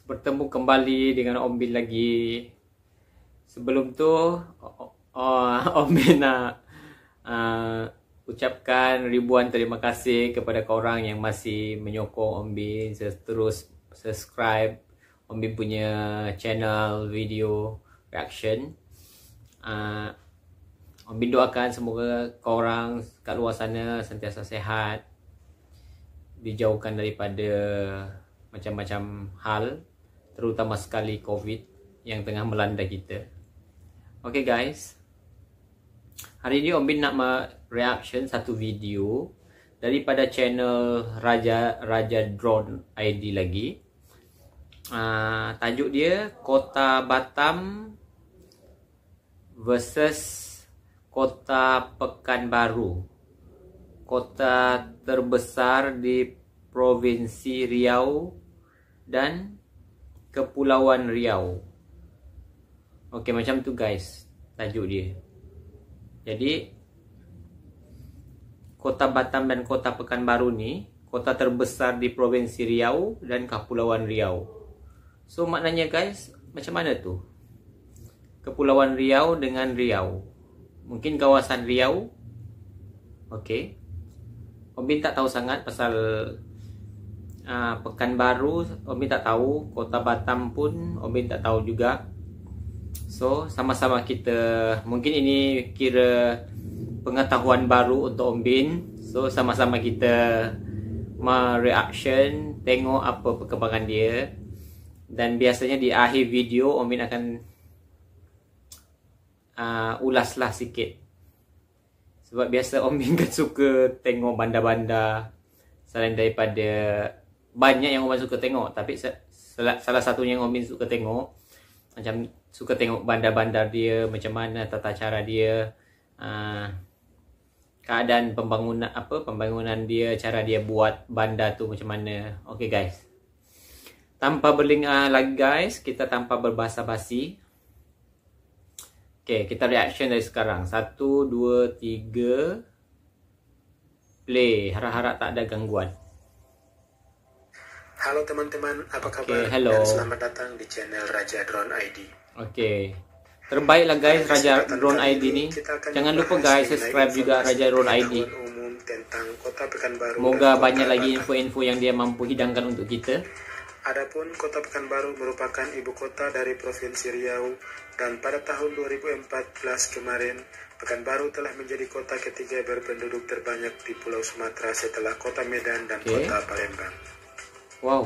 bertemu kembali dengan Om Bin lagi. Sebelum tu Om Bin nak ucapkan ribuan terima kasih kepada korang yang masih menyokong Om Bin, terus subscribe Om Bin punya channel video reaction. Om Bin doakan semoga korang kat luar sana sentiasa sehat, dijauhkan daripada macam-macam hal, terutama sekali COVID yang tengah melanda kita. Okay guys, hari ni Om Bin nak reaction satu video daripada channel Raja Drone ID lagi. Tajuk dia Kota Batam versus Kota Pekanbaru, kota terbesar di Provinsi Riau dan Kepulauan Riau. Okey, macam tu guys tajuk dia. Jadi Kota Batam dan Kota Pekanbaru ni kota terbesar di Provinsi Riau dan Kepulauan Riau. So maknanya guys, macam mana tu? Kepulauan Riau dengan Riau. Mungkin kawasan Riau. Okey. Om Bin tak tahu sangat pasal Pekanbaru, Om Bin tak tahu. Kota Batam pun Om Bin tak tahu juga. So sama-sama kita, mungkin ini kira pengetahuan baru untuk Om Bin. So sama-sama kita mereaction, tengok apa perkembangan dia. Dan biasanya di akhir video Om Bin akan ulaslah sikit. Sebab biasa Om Bin kan suka tengok bandar-bandar. Selain daripada banyak yang Om Bin suka tengok, tapi salah satunya yang Om Bin suka tengok, macam suka tengok bandar-bandar dia, macam mana tata cara dia, keadaan pembangunan dia, cara dia buat bandar tu macam mana. Okay guys, tanpa berlengah lagi guys, kita tanpa berbasa-basi, okay, kita reaction dari sekarang. 1, 2, 3, play. Harap-harap tak ada gangguan. Halo teman-teman, apa kabar? Hello. Dan selamat datang di channel Raja Drone ID. Oke, terbaiklah guys Raja Drone ID ni. Jangan lupa guys subscribe juga Raja Drone ID. Umum tentang Kota Pekanbaru. Moga banyak lagi info-info yang dia mampu hidangkan untuk kita. Adapun Kota Pekanbaru merupakan ibu kota dari Provinsi Riau, dan pada tahun 2014 kemarin Pekanbaru telah menjadi kota ketiga berpenduduk terbanyak di Pulau Sumatera setelah Kota Medan dan Kota Palembang. Wow.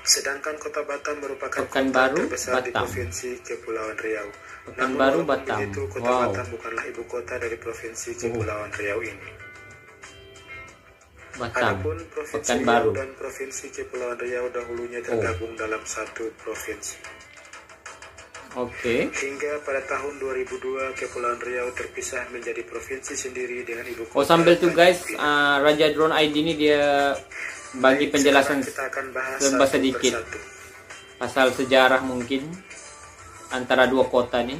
Sedangkan Kota Batam merupakan Pekanbaru, kota terbesar Batam. di Provinsi Kepulauan Riau. Pekanbaru, Namun Batam. begitu, Kota Batam bukanlah ibu kota dari Provinsi Kepulauan Riau ini. Batam, Adapun Provinsi Pekanbaru. Riau dan Provinsi Kepulauan Riau dahulunya tergabung dalam satu provinsi. Oke. Hingga pada tahun 2002 Kepulauan Riau terpisah menjadi provinsi sendiri dengan ibu kota. Oh sambil tu guys, Raja Drone ID ni dia bagi penjelasan kita akan bahas serba sedikit pasal sejarah mungkin antara dua kota ni.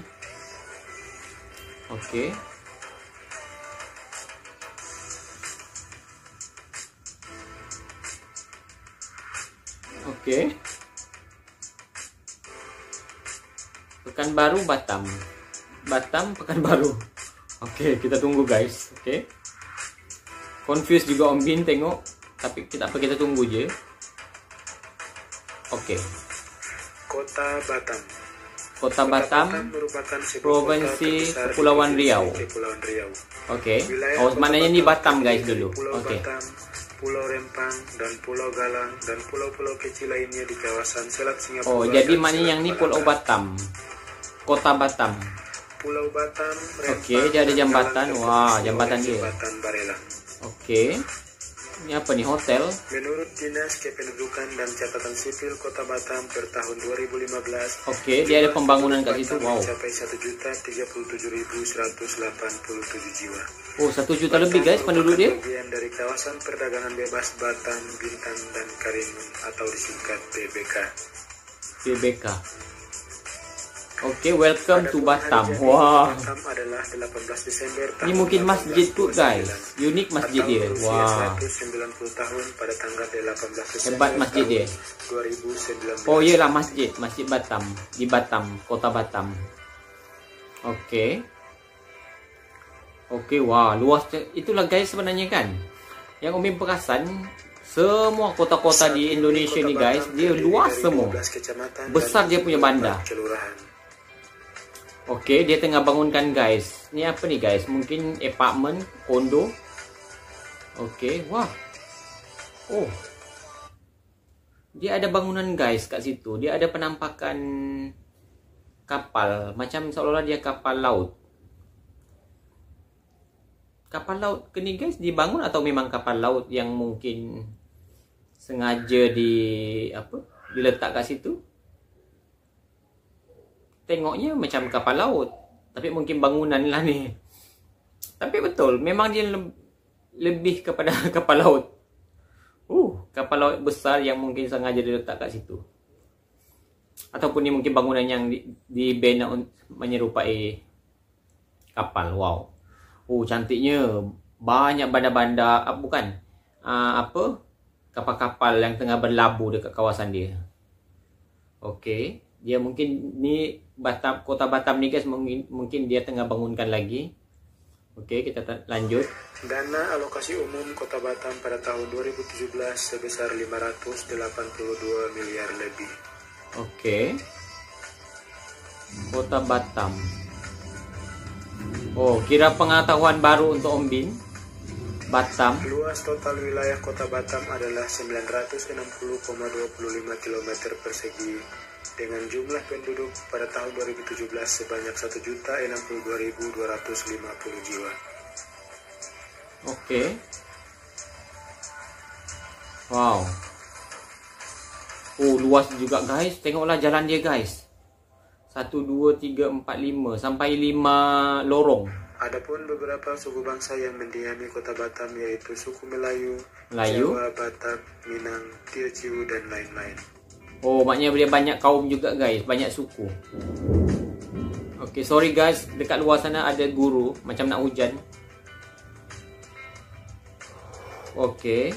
Oke. Oke. Pekanbaru, Batam. Batam, Pekanbaru. Oke, kita tunggu guys. Oke. Confused juga Om Bin tengok, tapi kita tunggu je. Oke. Kota Batam. Kota Batam merupakan Provinsi Kepulauan Riau. Oke. Oh, maknanya ini Batam guys dulu. Oke. Batam, Pulau Rempang, dan Pulau Galang, dan pulau-pulau kecil lainnya di kawasan Selat Singapura. Oh, jadi maknanya yang ni Pulau Batam. Kota Batam. Pulau Batam, Rempang, Oke, dia ada jambatan. Wah, jambatan dia. Jembatan Barelang. Oke. Ini apa nih, hotel? Menurut Dinas Kependudukan dan Catatan Sipil Kota Batam per tahun 2015, Oke, dia ada pembangunan kat situ. Wow. mencapai 1.037.187 jiwa. Oh, 1 juta lebih guys penduduk dia. Bagian dari kawasan perdagangan bebas Batam, Bintan, dan Karimun atau disingkat BBK. BBK. Oke, welcome to Adapun hari Batam. jadi Wah. Batam adalah 18 Desember Ini tahun mungkin masjid tuh 1829. guys. Unik masjid Atau dia. berusia Wah. 190 tahun pada tanggal 18 Desember Hebat masjid dia. tahun 2019. Oh iyalah masjid, Masjid Batam di Batam, Kota Batam. Oke. Oke, wah, luas. Itulah guys sebenarnya kan. Yang Umi perasan semua kota-kota di Indonesia ni guys, dia luas semua. Besar dia punya bandar. Oke, dia tengah bangunkan guys. Ni apa ni guys? Mungkin apartment, kondo. Oke, wah. Oh. Dia ada bangunan guys kat situ. Dia ada penampakan kapal. Macam seolah-olah dia kapal laut. Kapal laut ke ni guys dibangun atau memang kapal laut yang mungkin sengaja diletak kat situ? Tengoknya macam kapal laut, tapi mungkin bangunan lah ni. Tapi betul, memang dia lebih kepada kapal laut. Kapal laut besar yang mungkin sengaja diletak kat situ. Ataupun ni mungkin bangunan yang dibina menyerupai kapal. Wow. Cantiknya. Banyak bandar-bandar, kapal-kapal yang tengah berlabuh dekat kawasan dia. Okey. Dia mungkin ni Batam, Kota Batam ni guys, mungkin dia tengah bangunkan lagi. Okey, kita lanjut. Dana alokasi umum Kota Batam pada tahun 2017 sebesar 582 miliar lebih. Okey. Kota Batam. Kira pengetahuan baru untuk Om Bin. Batam. Luas total wilayah Kota Batam adalah 960,25 km persegi dengan jumlah penduduk pada tahun 2017 sebanyak 1.062.250 jiwa. Oke. Wow. Luas juga guys. Tengoklah jalan dia guys. 1, 2, 3, 4, 5 sampai 5 lorong. Adapun beberapa suku bangsa yang mendiami Kota Batam yaitu suku Melayu, Melayu, Jawa, Batak, Minang, Teochew dan lain-lain. Maknanya dia banyak kaum juga guys, banyak suku. Oke, sorry guys, dekat luar sana ada guru macam nak hujan. Oke.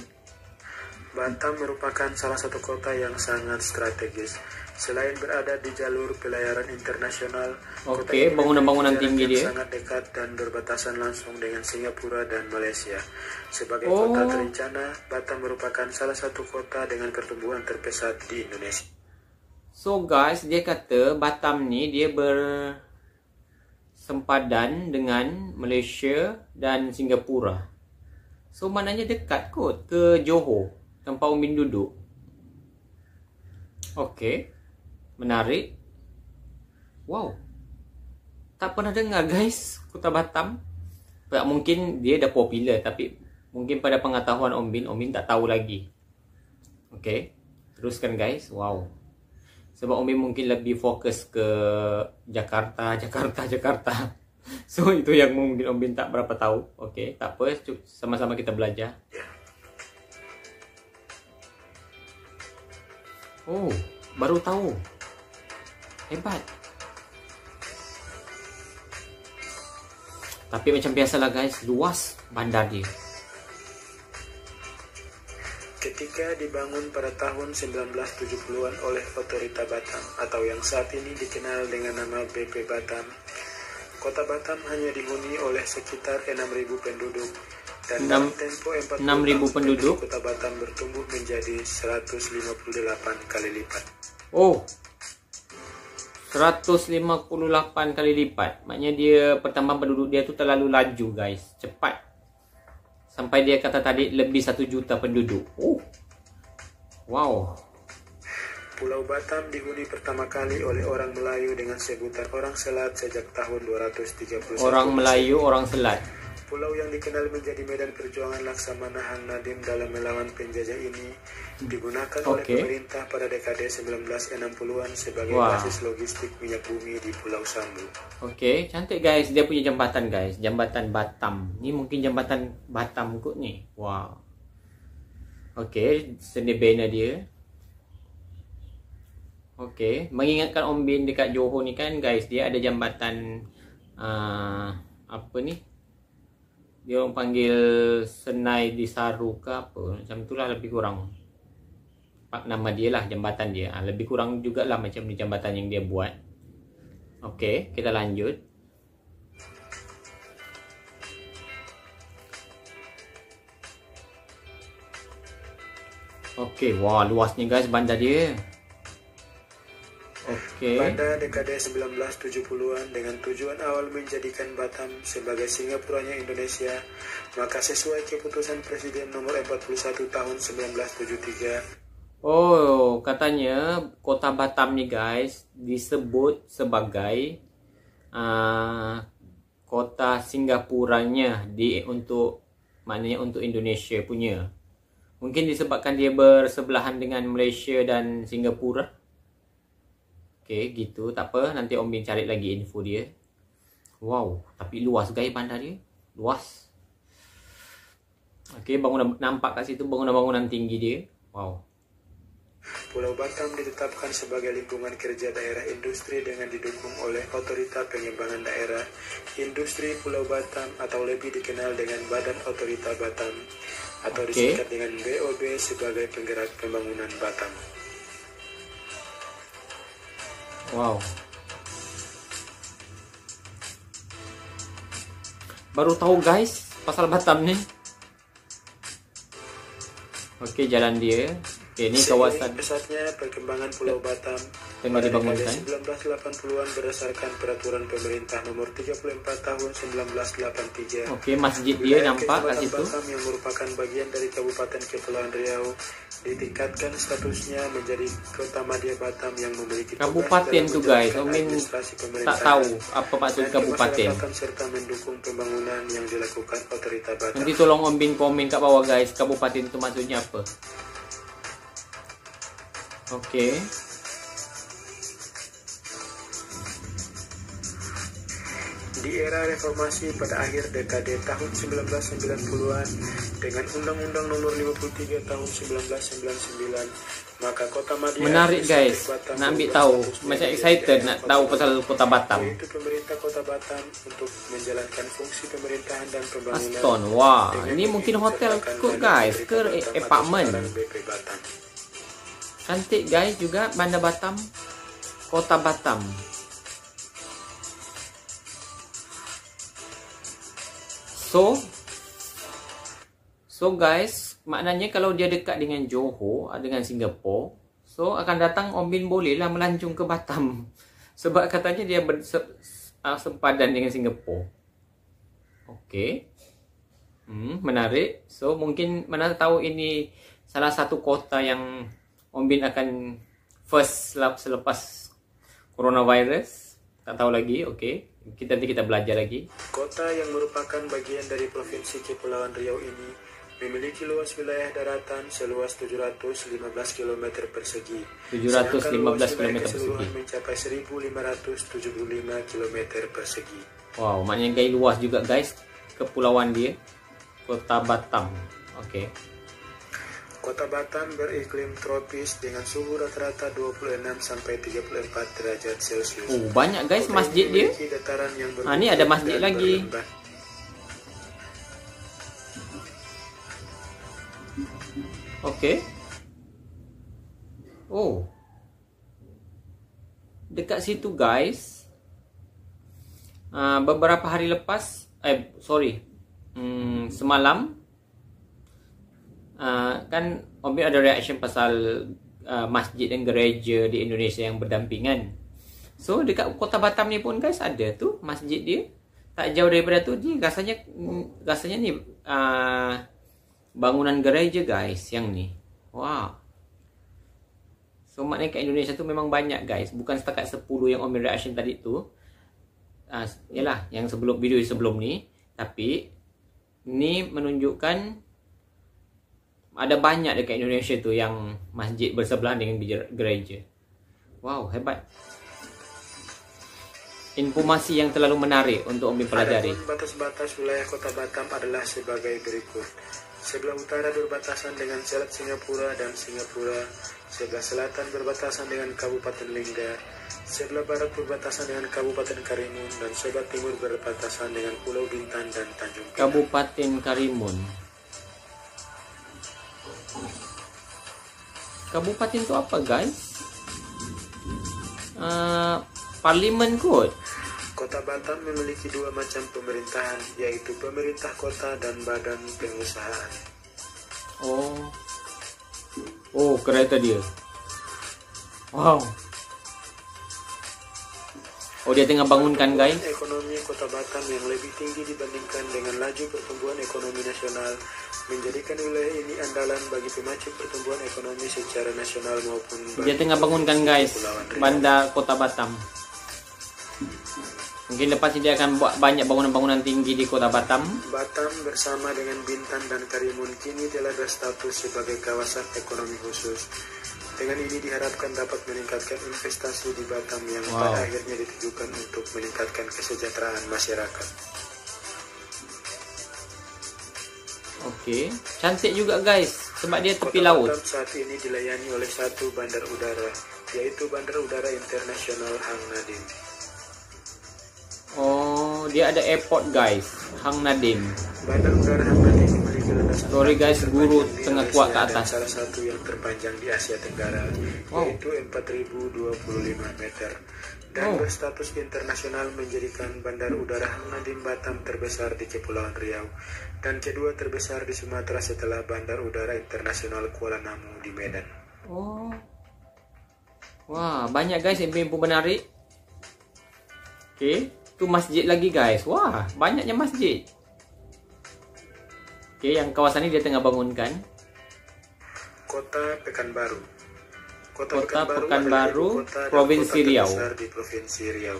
Batam merupakan salah satu kota yang sangat strategis. Selain berada di jalur pelayaran internasional, kota ini bangunan-bangunan tinggi dia sangat dekat dan berbatasan langsung dengan Singapura dan Malaysia. Sebagai kota terencana, Batam merupakan salah satu kota dengan pertumbuhan terpesat di Indonesia. So guys, dia kata Batam ni dia bersempadan dengan Malaysia dan Singapura. So maknanya dekat kot ke Johor, tempat Om Bin duduk. Okey. Menarik. Wow. Tak pernah dengar guys Kota Batam. Mungkin dia dah popular, tapi mungkin pada pengetahuan Om Bin tak tahu lagi. Okey. Teruskan guys. Wow. Sebab Om Bin mungkin lebih fokus ke Jakarta. So itu yang mungkin Om Bin tak berapa tahu. Okey, tak apa, sama-sama kita belajar. Baru tahu. Hebat. Tapi macam biasalah guys, luas bandar dia. Ketika dibangun pada tahun 1970-an oleh Otorita Batam atau yang saat ini dikenal dengan nama BP Batam, Kota Batam hanya dihuni oleh sekitar 6.000 penduduk dan dalam tempo 40 tahun penduduk Kota Batam bertumbuh menjadi 158 kali lipat. 158 kali lipat. Maknanya dia pertambahan penduduk dia tu terlalu laju guys, cepat. Sampai dia kata tadi lebih 1 juta penduduk. Wow. Pulau Batam dihuni pertama kali oleh orang Melayu dengan sebutan orang Selat sejak tahun 231. Orang Melayu, orang Selat. Pulau yang dikenal menjadi medan perjuangan Laksamana Hang Nadim dalam melawan penjajah ini digunakan oleh pemerintah pada dekade 1960-an sebagai basis logistik minyak bumi di Pulau Sambu. Oke, cantik guys. Dia punya jambatan guys. Jambatan Batam. Ini mungkin jambatan Batam kot ni. Wow. Oke, seni bina dia. Okey, mengingatkan Om Bin dekat Johor ni kan guys, dia ada jambatan apa ni? Dia orang panggil Senai Disaru ke apa, macam itulah lebih kurang. Nama dia lah, jambatan dia. Lebih kurang jugalah macam ni jambatan yang dia buat. Okey, kita lanjut. Okey, wah luasnya guys bandar dia. Okey. Pada dekade 1970-an dengan tujuan awal menjadikan Batam sebagai Singapuranya Indonesia, maka sesuai keputusan Presiden nomor 41 tahun 1973. Oh, katanya kota Batam ni guys disebut sebagai kota Singapuranya maknanya untuk Indonesia punya. Mungkin disebabkan dia bersebelahan dengan Malaysia dan Singapura. Okey, gitu. Tak apa, nanti Om Bin cari lagi info dia. Wow, tapi luas guys bandar dia. Luas. Okey, nampak kat situ bangunan-bangunan tinggi dia. Wow. Pulau Batam ditetapkan sebagai lingkungan kerja daerah industri dengan didukung oleh Otorita Pengembangan Daerah Industri Pulau Batam atau lebih dikenal dengan Badan Otorita Batam atau disingkat dengan BOB sebagai penggerak pembangunan Batam. Wow. Baru tahu guys pasal Batam ni. Okey, jalan dia. Okey, ni kawasan pesatnya perkembangan Pulau Batam tengah dibangunkan 1980-an berdasarkan peraturan pemerintah nomor 34 tahun 1983. Okey, masjid dia nampak kat situ. Batam yang merupakan bagian dari Kabupaten Kepulauan Riau ditingkatkan statusnya menjadi Kota Madya Batam yang memiliki kabupaten tu guys. Min tak tahu apa maksud kabupaten. Serta mendukung pembangunan yang dilakukan Otorita Batam. Nanti tolong Om Bin komen kat bawah guys, kabupaten itu maksudnya apa. Okey. Di era reformasi pada akhir dekade tahun 1990-an dengan Undang-Undang Nomor 53 tahun 1999, maka Kota Madya menarik guys, nak ambil tahu, macam excited nak tahu pasal Kota Batam. Yaitu pemerintah Kota Batam untuk menjalankan fungsi pemerintahan dan pembangunan. Aston, wah, ini mungkin hotel kot guys, ke apartment. Cantik guys juga Bandar Batam, Kota Batam. So guys, maknanya kalau dia dekat dengan Johor, dengan Singapura, so akan datang Om Bin bolehlah melancung ke Batam. Sebab katanya dia sempadan dengan Singapura. Okey. Menarik. So mungkin mana tahu ini salah satu kota yang Om Bin akan first selepas coronavirus. Tak tahu lagi. Okey. Nanti kita belajar lagi. Kota yang merupakan bagian dari Provinsi Kepulauan Riau ini memiliki luas wilayah daratan seluas 715 km persegi. 715 km persegi. Mencapai 1575 km persegi. Wow, maknanya guys luas juga guys kepulauan dia. Kota Batam. Okey. Kota Batam beriklim tropis dengan suhu rata-rata 26 sampai 34 derajat Celcius. Oh, banyak guys masjid dia. Ni ada masjid lagi. Okey. Oh. Dekat situ guys. Beberapa hari lepas, semalam kan Om Bin ada reaction pasal masjid dan gereja di Indonesia yang berdampingan. So dekat Kota Batam ni pun guys ada tu masjid dia. Tak jauh daripada tu dia rasanya ni bangunan gereja guys yang ni. Wow. So maknanya kat Indonesia tu memang banyak guys. Bukan setakat 10 yang Om Bin reaction tadi tu. Yalah yang video sebelum ni. Tapi ni menunjukkan ada banyak dekat Indonesia tu yang masjid bersebelahan dengan gereja. Wow, hebat. informasi yang terlalu menarik untuk Umi pelajari. Adapun batas-batas wilayah Kota Batam adalah sebagai berikut. Sebelah utara berbatasan dengan Selat Singapura dan Singapura, sebelah selatan berbatasan dengan Kabupaten Lingga, sebelah barat berbatasan dengan Kabupaten Karimun, dan sebelah timur berbatasan dengan Pulau Bintan dan Tanjung Pinang. Kabupaten Karimun. Kabupaten itu apa, guys? Parlimen kot. Kota Batam memiliki dua macam pemerintahan, yaitu pemerintah kota dan badan pengusahaan. Oh, kereta dia. Wow. Oh, dia tengah bangunkan, guys. Ekonomi Kota Batam yang lebih tinggi dibandingkan dengan laju pertumbuhan ekonomi nasional menjadikan wilayah ini andalan bagi pemacu pertumbuhan ekonomi secara nasional maupun dia tengah bangunkan, guys, bandar Kota Batam. Mungkin lepas ini dia akan buat banyak bangunan-bangunan tinggi di Kota Batam. Batam bersama dengan Bintan dan Karimun kini telah berstatus sebagai kawasan ekonomi khusus. Dengan ini diharapkan dapat meningkatkan investasi di Batam yang pada akhirnya ditujukan untuk meningkatkan kesejahteraan masyarakat. Oke, cantik juga, guys, sebab dia tepi Kota laut. Batam saat ini dilayani oleh satu bandar udara, yaitu Bandar Udara Internasional Hang Nadiem. Oh, dia ada airport, guys, Hang Nadiem. Bandar Udara Hang Nadiem memiliki landasan Sorry, guys, guru tengah kuat ke dan atas. salah satu yang terpanjang di Asia Tenggara, yaitu 4.025 meter. Dan berstatus internasional menjadikan Bandar Udara Hang Nadiem Batam terbesar di Kepulauan Riau dan kedua terbesar di Sumatera setelah Bandar Udara Internasional Kuala Namu di Medan. Oh, wah, banyak, guys, info menarik. Oke, tu masjid lagi, guys. Wah, banyaknya masjid. Oke, yang kawasan ini dia tengah bangunkan. Kota Pekanbaru. Kota Pekanbaru, Provinsi Riau. Di Provinsi Riau.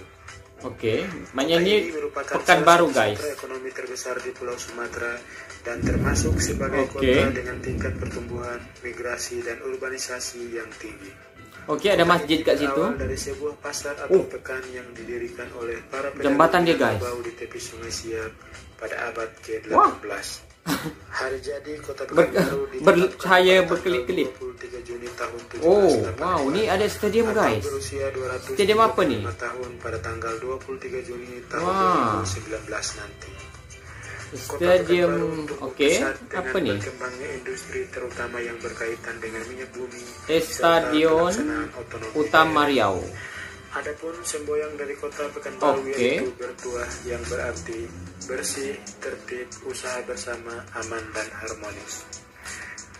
Oke, maknanya ini merupakan Pekanbaru, salah satu guys. sentra ekonomi terbesar di Pulau Sumatera dan termasuk sebagai kota dengan tingkat pertumbuhan, migrasi dan urbanisasi yang tinggi. Oke, ada masjid kat situ. Awal dari sebuah pasar atau pekan yang didirikan oleh para Jembatan dia, guys. Minangkabau di tepi Sungai Siak pada abad ke-18. Hari jadi Kota Pekanbaru bercahaya berkelip-kelip. 23 Juni tahun 1785. Oh, wow, ni ada stadium, guys. Berusia 200 Stadium apa ni? tahun pada tanggal 23 Juni tahun 2019 nanti. Stadium, oke, apa ni? Berkembangnya industri terutama yang berkaitan dengan minyak bumi. Stadion Utama Riau. Adapun semboyan dari Kota Pekanbaru yaitu bertuah yang berarti bersih, tertib, usaha bersama, aman dan harmonis.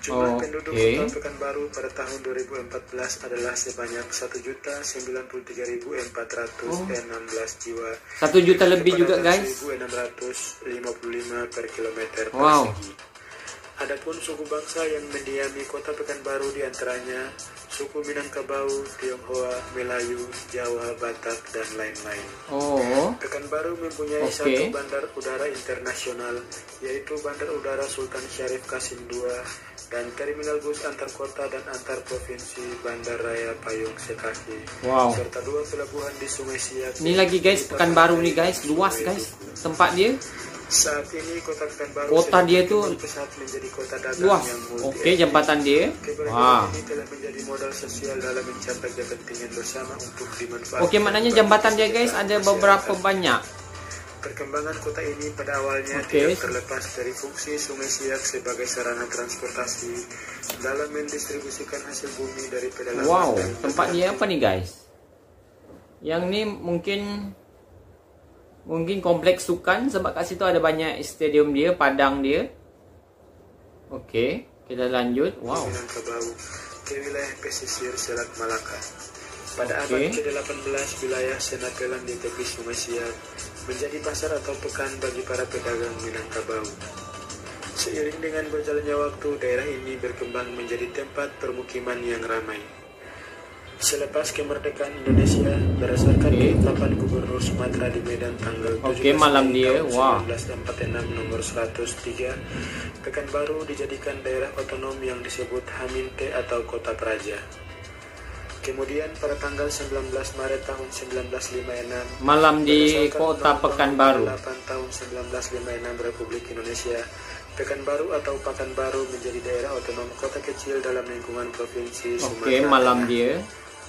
Jumlah penduduk Kota Pekanbaru pada tahun 2014 adalah sebanyak 1.053.416 jiwa. 1 juta lebih juga, guys. 1.655 per kilometer persegi. Adapun suku bangsa yang mendiami Kota Pekanbaru diantaranya suku Minangkabau, Tionghoa, Melayu, Jawa, Batak, dan lain-lain. Pekanbaru mempunyai satu bandar udara internasional, yaitu Bandar Udara Sultan Syarif Qasim II, dan terminal bus antar kota dan antar provinsi Bandar Raya Payung Sekaki, serta dua pelabuhan di Sungai Siak. Ini lagi, guys, Pekanbaru nih, guys, luas, guys, tempat dia. Saat ini Kota Pekanbaru dia tuh menjadi kota dagang luas. yang Oke, jembatan dia. Keberadaan ini telah menjadi modal sosial dalam mencapai kepentingan bersama untuk dimanfaatkan. Oke, maknanya jembatan dia, guys, ada beberapa banyak. Perkembangan kota ini pada awalnya tidak terlepas dari fungsi Sungai Siak sebagai sarana transportasi dalam mendistribusikan hasil bumi dari pedalaman. Wow, tempat dia apa nih, guys? Yang ini mungkin kompleks sukan sebab kat situ ada banyak stadium dia, padang dia. Oke, kita lanjut. Wow. Minangkabau ke wilayah pesisir Selat Malaka. Pada abad ke-18, wilayah Senapelan di tepi Sungai Siak menjadi pasar atau pekan bagi para pedagang Minangkabau. Seiring dengan berjalannya waktu, daerah ini berkembang menjadi tempat permukiman yang ramai. Selepas kemerdekaan Indonesia, berdasarkan ketetapan Gubernur Sumatera di Medan tanggal 17 malam dia, 1946 nomor 103, Pekanbaru dijadikan daerah otonom yang disebut Haminte atau Kota Praja. Kemudian pada tanggal 19 Maret tahun 1956, malam di kota Pekanbaru. 8 tahun 1956 Republik Indonesia, Pekanbaru atau Pakanbaru menjadi daerah otonom kota kecil dalam lingkungan Provinsi Sumatera. Oke, malam dia.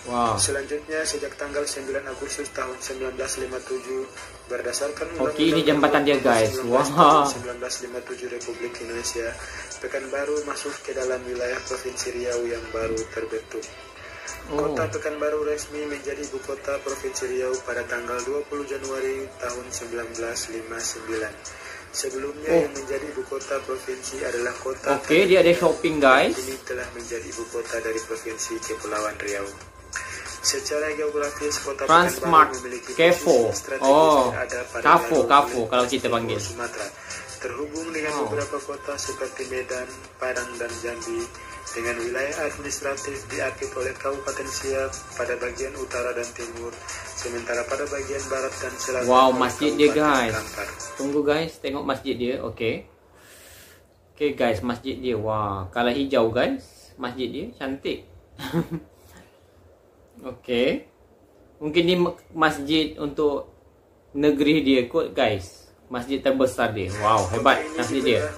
Wow. Selanjutnya sejak tanggal 9 Agustus tahun 1957 berdasarkan Oke, ini jembatan dia guys. Wow. 1957 Republik Indonesia, Pekanbaru masuk ke dalam wilayah Provinsi Riau yang baru terbentuk. Kota Pekanbaru resmi menjadi ibu kota Provinsi Riau pada tanggal 20 Januari tahun 1959. Sebelumnya yang menjadi ibu kota provinsi adalah kota Oke, dia ada shopping guys. Ini telah menjadi ibu kota dari Provinsi Kepulauan Riau. Secara geografis kota Transmart Pekanbaru memiliki Kevo. posisi strategis ada pada Kafo kalau kita panggil. Sumatera, terhubung dengan beberapa kota seperti Medan, Padang, dan Jambi, dengan wilayah administratif diapit oleh Kabupaten Siak pada bagian utara dan timur, sementara pada bagian barat dan selatan. Wow, masjid dia guys. Kampar. Tunggu guys, tengok masjid dia. Oke guys, masjid dia. Wah, kalau hijau guys, masjid dia cantik. Oke, mungkin ini masjid untuk negeri dia kot guys. Masjid terbesar dia. Wow, hebat masjid dia.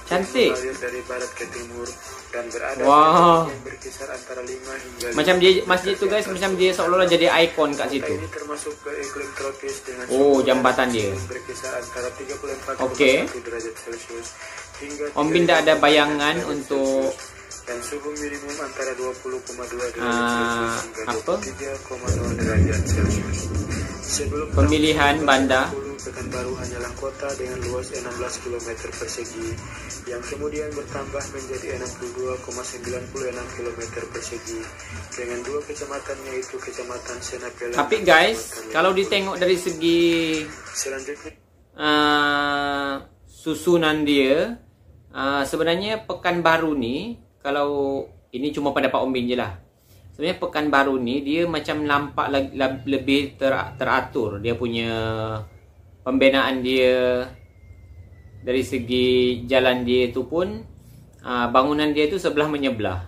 Cantik. Dari barat ke timur dan berada yang berkisar antara 5 hingga macam dia masjid tu guys, macam dia seolah-olah jadi ikon kat situ. Ini termasuk ke iklim tropis dengan jambatan dia. Berkisar antara 34,1 derajat Celcius hingga Om Bin tak ada bayangan untuk dan suhu minimum antara 20,2 derajat Celcius hingga 23,0 derajat Celcius. Sebelum pemilihan Banda, Pekanbaru hanyalah kota dengan luas 16 km persegi yang kemudian bertambah menjadi 62,96 km persegi dengan 2 kecamatan, yaitu Kecamatan Senapela. Tapi guys, kalau ditengok dari segi selanjutnya susunan dia, sebenarnya Pekanbaru ni, kalau ini cuma pendapat Om Bin je lah, sebenarnya Pekanbaru ni dia macam nampak lebih teratur. Dia punya pembinaan dia dari segi jalan dia tu pun, bangunan dia tu sebelah menyebelah.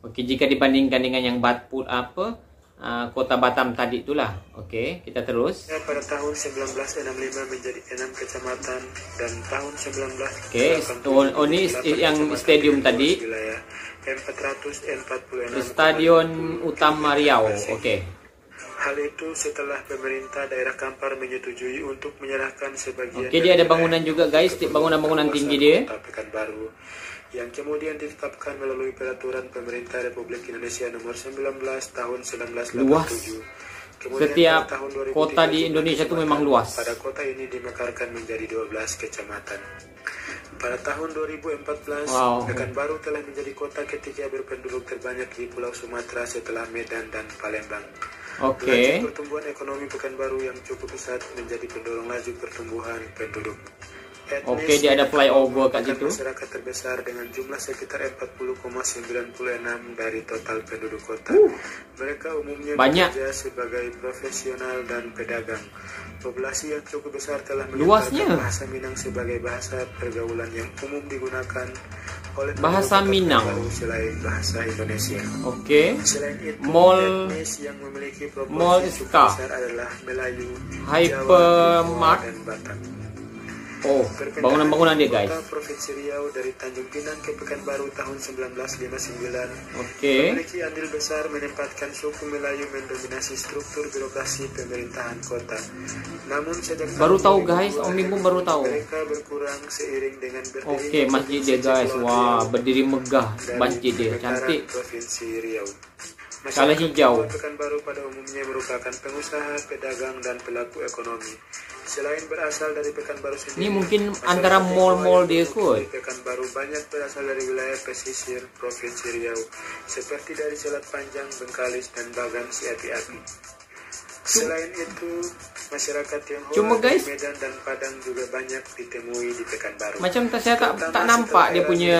Okey, jika dibandingkan dengan yang Kota Batam tadi itulah. Okey, kita terus. Pada tahun 1965 menjadi 6 kecamatan dan tahun 1980 ini yang stadium tadi. Wilayah M446 Stadion Utama Riau. Okey. Hal itu setelah pemerintah daerah Kampar menyetujui untuk menyerahkan sebagian. Okey, dia ada bangunan juga guys, bangunan-bangunan tinggi dia. Pekanbaru yang kemudian ditetapkan melalui peraturan pemerintah Republik Indonesia nomor 19 tahun 1987. Luas. Kemudian setiap tahun 2003, kota di Indonesia itu memang luas. Pada kota ini dimekarkan menjadi 12 kecamatan. Pada tahun 2014, Pekanbaru telah menjadi kota ketiga berpenduduk terbanyak di Pulau Sumatera setelah Medan dan Palembang. Oke. Laju pertumbuhan ekonomi Pekanbaru yang cukup pesat menjadi pendorong laju pertumbuhan penduduk. Oke, dia ada flyover kat situ. Masyarakat terbesar dengan jumlah sekitar 40,96 dari total penduduk kota. Mereka umumnya bekerja sebagai profesional dan pedagang. Populasi yang cukup besar telah menempatkan bahasa Minang sebagai bahasa pergaulan yang umum digunakan oleh bahasa Minang selain bahasa Indonesia. Oke. Selain itu, etnis yang memiliki proporsi cukup besar adalah Melayu, Hypermart, dan Batak. Bangunan-bangunan dia guys. Provinsi Riau dari Tanjung Pinang ke Pekanbaru tahun 1959. Oke. Memiliki andil besar menempatkan suku Melayu mendominasi struktur birokrasi pemerintahan kota. Namun sejak baru tahu guys, Om Bin pun baru tahu. Mereka berkurang seiring dengan berdiri. Oke, masjid dia guys. Wah, berdiri megah masjid dia, cantik. Provinsi Riau. Kalau hijau. Pekanbaru pada umumnya merupakan pengusaha, pedagang, dan pelaku ekonomi. Selain berasal dari Pekanbaru sendiri, ini mungkin antara mall-mall dia kot. Pekanbaru banyak berasal dari wilayah pesisir Provinsi Riau, seperti dari Selat Panjang, Bengkalis, dan Bagan si Api-Api. Selain itu, masyarakat Tionghoa di Medan dan Padang juga banyak ditemui di Pekanbaru. Macam saya tak nampak dia punya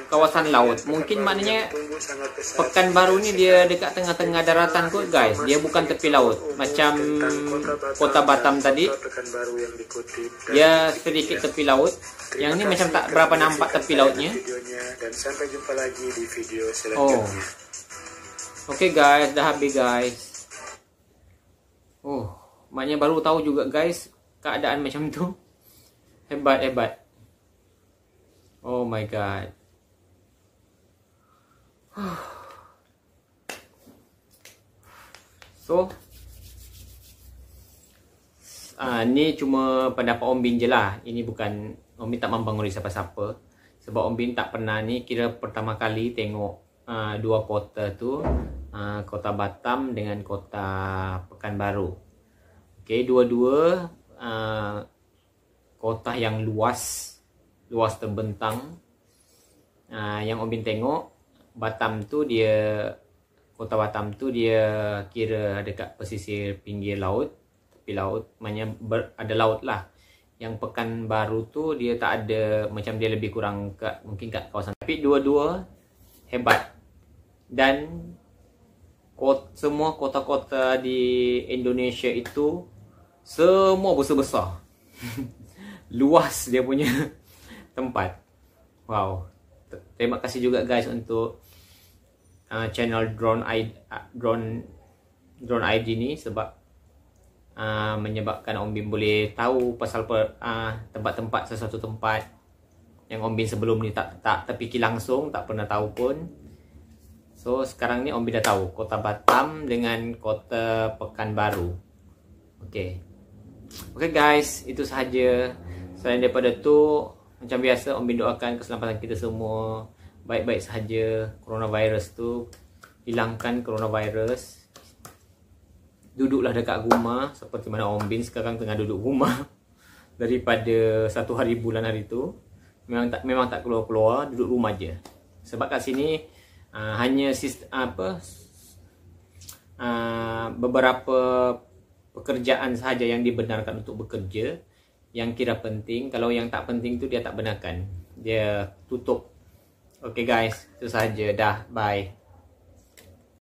kawasan laut. Mungkin maknanya Pekanbaru ni dia dekat tengah-tengah daratan kot guys. Dia bukan tepi laut. Macam Kota Batam tadi, dia sedikit tepi laut. Yang ni macam tak berapa nampak tepi lautnya. Dan sampai jumpa lagi di video selanjutnya. Oke guys, dah habis guys. Oh, maknya baru tahu juga guys keadaan macam tu. Hebat. Oh my god. So, ni cuma pendapat Om Bin je lah. Ini bukan, Om Bin tak membangun siapa-siapa. Sebab Om Bin tak pernah ni, kira pertama kali tengok dua kota tu, kota Batam dengan kota Pekanbaru. Okay, dua-dua kota yang luas terbentang. Yang Om Bin tengok, kota Batam tu dia kira dekat pesisir pinggir laut, tepi laut, maknanya ada laut lah. Yang Pekanbaru tu dia tak ada, macam dia lebih kurang mungkin kat kawasan. Tapi dua-dua hebat. Dan semua kota-kota di Indonesia itu semua besar-besar. Luas dia punya tempat. Wow. Terima kasih juga guys untuk channel Drone ID ni, sebab menyebabkan Om Bin boleh tahu pasal tempat-tempat, sesuatu tempat yang Om Bin sebelum ni tak terfikir langsung, tak pernah tahu pun. So sekarang ni Om Bin dah tahu kota Batam dengan kota Pekanbaru. Okay guys, itu sahaja. Selain daripada tu, macam biasa Om Bin doakan keselamatan kita semua baik-baik sahaja. Coronavirus tu, hilangkan coronavirus. Duduklah dekat rumah seperti mana Om Bin sekarang tengah duduk rumah daripada 1 hari bulan hari tu. Memang tak keluar-keluar, duduk rumah je. Sebab kat sini hanya beberapa pekerjaan sahaja yang dibenarkan untuk bekerja, yang kira penting. Kalau yang tak penting tu dia tak benarkan, dia tutup. Okay guys, itu sahaja. Dah, bye.